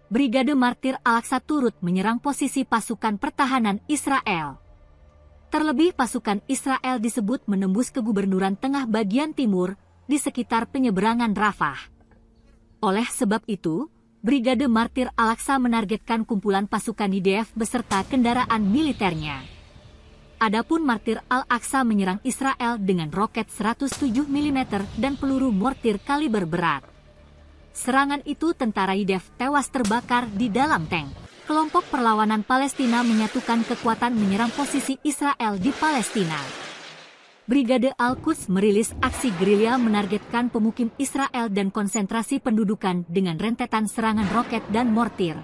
Brigade Martir Al-Aqsa turut menyerang posisi pasukan pertahanan Israel. Terlebih pasukan Israel disebut menembus kegubernuran tengah bagian timur di sekitar penyeberangan Rafah. Oleh sebab itu, Brigade Martir Al-Aqsa menargetkan kumpulan pasukan IDF beserta kendaraan militernya. Adapun Martir Al-Aqsa menyerang Israel dengan roket 107 mm dan peluru mortir kaliber berat. Serangan itu tentara IDF tewas terbakar di dalam tank. Kelompok perlawanan Palestina menyatukan kekuatan menyerang posisi Israel di Palestina. Brigade Al-Quds merilis aksi gerilya menargetkan pemukim Israel dan konsentrasi pendudukan dengan rentetan serangan roket dan mortir.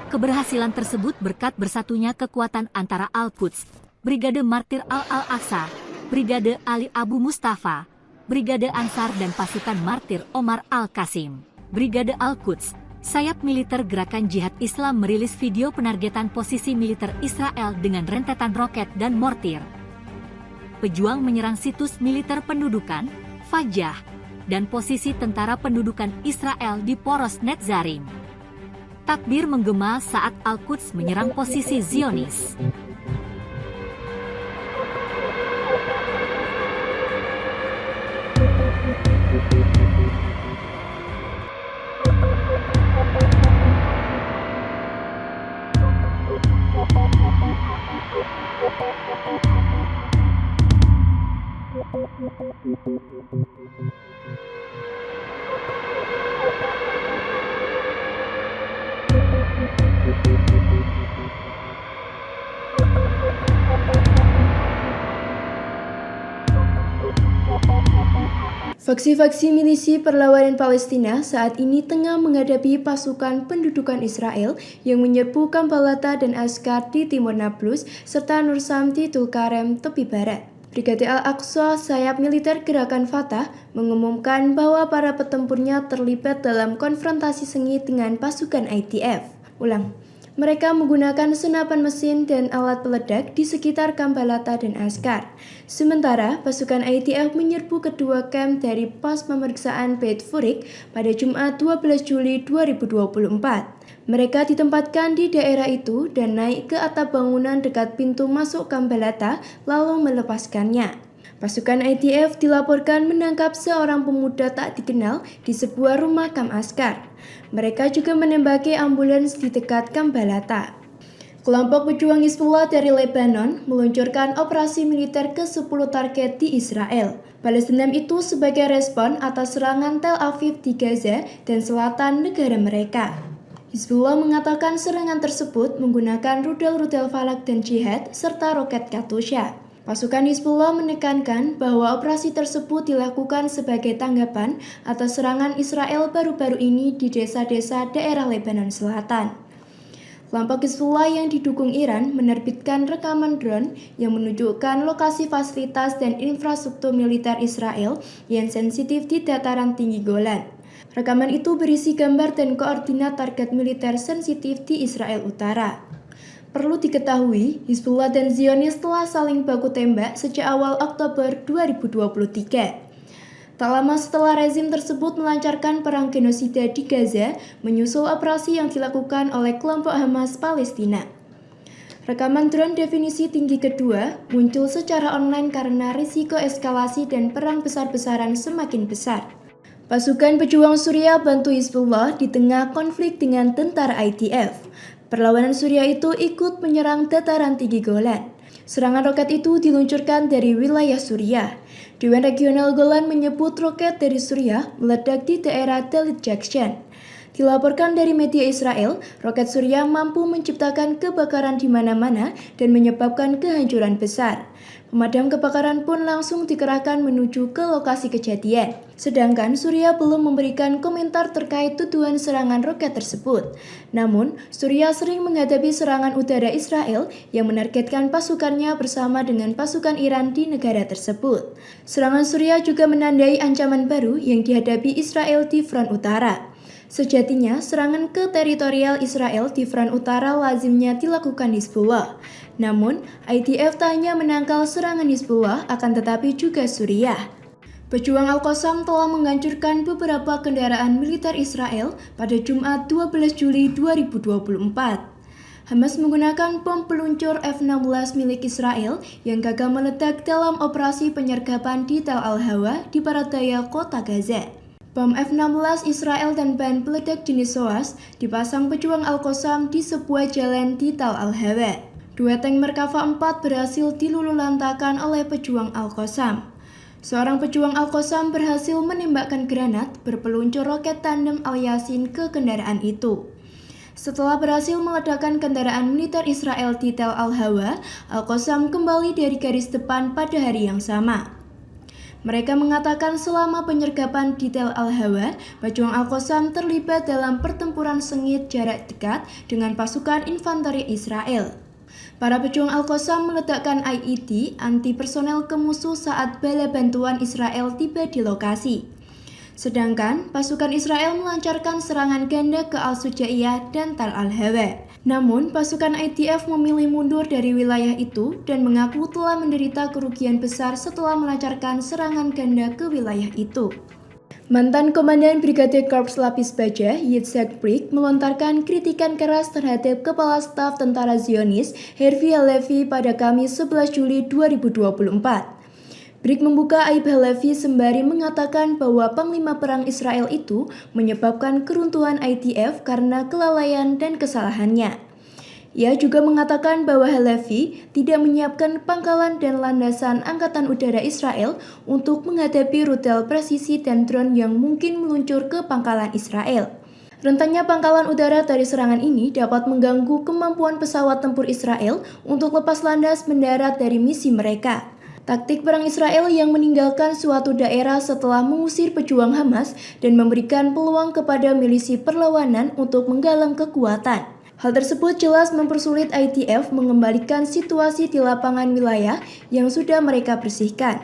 Keberhasilan tersebut berkat bersatunya kekuatan antara Al-Quds, Brigade Martir Al-Aqsa, Brigade Ali Abu Mustafa, Brigade Ansar dan pasukan Martir Omar Al-Qasim. Brigade Al-Quds, sayap militer Gerakan Jihad Islam merilis video penargetan posisi militer Israel dengan rentetan roket dan mortir. Pejuang menyerang situs militer pendudukan, Fajah, dan posisi tentara pendudukan Israel di Poros Netzarim. Takbir menggema saat Al-Quds menyerang posisi Zionis. Faksi-faksi milisi perlawanan Palestina saat ini tengah menghadapi pasukan pendudukan Israel yang menyerbu Kambalata dan Askar di timur Nablus serta Nur Samti Tulkarem tepi barat. Brigade Al-Aqsa, sayap militer gerakan Fatah, mengumumkan bahwa para petempurnya terlibat dalam konfrontasi sengit dengan pasukan IDF. Mereka menggunakan senapan mesin dan alat peledak di sekitar Kambalata dan Askar. Sementara pasukan IDF menyerbu kedua kamp dari pos pemeriksaan Beit Furik pada Jumat 12 Juli 2024. Mereka ditempatkan di daerah itu dan naik ke atap bangunan dekat pintu masuk Kambalata lalu melepaskannya. Pasukan IDF dilaporkan menangkap seorang pemuda tak dikenal di sebuah rumah kamp Askar. Mereka juga menembaki ambulans di dekat Kambalata. Kelompok pejuang Hizbullah dari Lebanon meluncurkan operasi militer ke-10 target di Israel. Balas dendam itu sebagai respon atas serangan Tel Aviv di Gaza dan selatan negara mereka. Hizbullah mengatakan serangan tersebut menggunakan rudal-rudal Falak dan Jihad serta roket Katyusha. Pasukan Hizbullah menekankan bahwa operasi tersebut dilakukan sebagai tanggapan atas serangan Israel baru-baru ini di desa-desa daerah Lebanon Selatan. Kelompok Hizbullah yang didukung Iran menerbitkan rekaman drone yang menunjukkan lokasi fasilitas dan infrastruktur militer Israel yang sensitif di dataran tinggi Golan. Rekaman itu berisi gambar dan koordinat target militer sensitif di Israel Utara. Perlu diketahui, Hizbullah dan Zionis telah saling baku tembak sejak awal Oktober 2023. Tak lama setelah rezim tersebut melancarkan perang genosida di Gaza, menyusul operasi yang dilakukan oleh kelompok Hamas Palestina. Rekaman drone definisi tinggi kedua muncul secara online karena risiko eskalasi dan perang besar-besaran semakin besar. Pasukan pejuang Suriah bantu Hizbullah di tengah konflik dengan tentara IDF. Perlawanan Suriah itu ikut menyerang dataran tinggi Golan. Serangan roket itu diluncurkan dari wilayah Suriah. Dewan Regional Golan menyebut roket dari Suriah meledak di daerah Dalit Junction. Dilaporkan dari media Israel, roket Suriah mampu menciptakan kebakaran di mana-mana dan menyebabkan kehancuran besar. Pemadam kebakaran pun langsung dikerahkan menuju ke lokasi kejadian. Sedangkan Suriah belum memberikan komentar terkait tuduhan serangan roket tersebut. Namun, Suriah sering menghadapi serangan udara Israel yang menargetkan pasukannya bersama dengan pasukan Iran di negara tersebut. Serangan Suriah juga menandai ancaman baru yang dihadapi Israel di front utara. Sejatinya, serangan ke teritorial Israel di front utara lazimnya dilakukan Hizbullah. Namun, IDF tak hanya menangkal serangan Hizbullah, akan tetapi juga Suriah. Pejuang Al-Qassam telah menghancurkan beberapa kendaraan militer Israel pada Jumat 12 Juli 2024. Hamas menggunakan bom peluncur F-16 milik Israel yang gagal meledak dalam operasi penyergapan di Tel Al-Hawa di barat daya kota Gaza. Bom F-16 Israel dan bahan peledak jenis SOAS dipasang pejuang Al-Qassam di sebuah jalan di Tel Al-Hawa. Dua tank Merkava 4 berhasil diluluhlantakkan oleh pejuang Al-Qassam. Seorang pejuang Al-Qassam berhasil menembakkan granat berpeluncur roket tandem Al-Yasin ke kendaraan itu. Setelah berhasil meledakkan kendaraan militer Israel di Tel Al-Hawa, Al-Qassam kembali dari garis depan pada hari yang sama. Mereka mengatakan selama penyergapan di Tel Al-Hawa, pejuang Al-Qassam terlibat dalam pertempuran sengit jarak dekat dengan pasukan infanteri Israel. Para pejuang Al-Qassam meledakkan IED anti-personel ke musuh saat bala bantuan Israel tiba di lokasi. Sedangkan pasukan Israel melancarkan serangan ganda ke Al-Sujaiyah dan Tel Al-Hawa. Namun, pasukan IDF memilih mundur dari wilayah itu dan mengaku telah menderita kerugian besar setelah melancarkan serangan ganda ke wilayah itu. Mantan Komandan Brigade Korps Lapis Baja, Yitzhak Brik, melontarkan kritikan keras terhadap Kepala Staf Tentara Zionis, Hervi Halevi pada Kamis 11 Juli 2024. Brik membuka aib Halevi sembari mengatakan bahwa Panglima Perang Israel itu menyebabkan keruntuhan IDF karena kelalaian dan kesalahannya. Ia juga mengatakan bahwa Halevi tidak menyiapkan pangkalan dan landasan Angkatan Udara Israel untuk menghadapi rudal presisi dan drone yang mungkin meluncur ke pangkalan Israel. Rentannya pangkalan udara dari serangan ini dapat mengganggu kemampuan pesawat tempur Israel untuk lepas landas mendarat dari misi mereka. Taktik perang Israel yang meninggalkan suatu daerah setelah mengusir pejuang Hamas dan memberikan peluang kepada milisi perlawanan untuk menggalang kekuatan. Hal tersebut jelas mempersulit IDF mengembalikan situasi di lapangan wilayah yang sudah mereka bersihkan.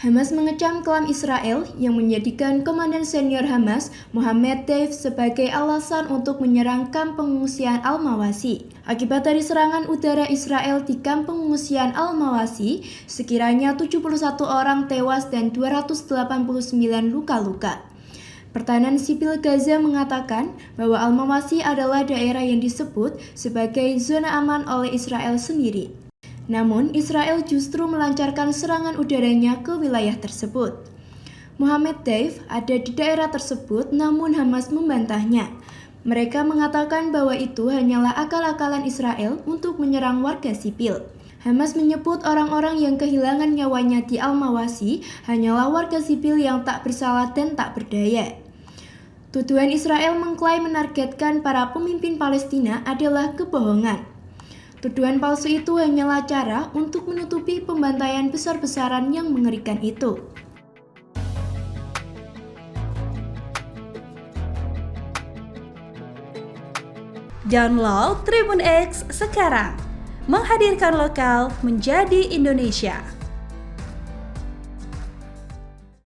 Hamas mengecam klaim Israel yang menjadikan Komandan Senior Hamas, Mohammed Deif, sebagai alasan untuk menyerang kamp pengungsian Al-Mawasi. Akibat dari serangan udara Israel di kamp pengungsian Al-Mawasi, sekiranya 71 orang tewas dan 289 luka-luka. Pertahanan Sipil Gaza mengatakan bahwa Al-Mawasi adalah daerah yang disebut sebagai zona aman oleh Israel sendiri. Namun, Israel justru melancarkan serangan udaranya ke wilayah tersebut. Mohammed Deif ada di daerah tersebut, namun Hamas membantahnya. Mereka mengatakan bahwa itu hanyalah akal-akalan Israel untuk menyerang warga sipil. Hamas menyebut orang-orang yang kehilangan nyawanya di Al-Mawasi hanyalah warga sipil yang tak bersalah dan tak berdaya. Tuduhan Israel mengklaim menargetkan para pemimpin Palestina adalah kebohongan. Tuduhan palsu itu hanyalah cara untuk menutupi pembantaian besar-besaran yang mengerikan itu. Download Tribun X sekarang, menghadirkan lokal menjadi Indonesia.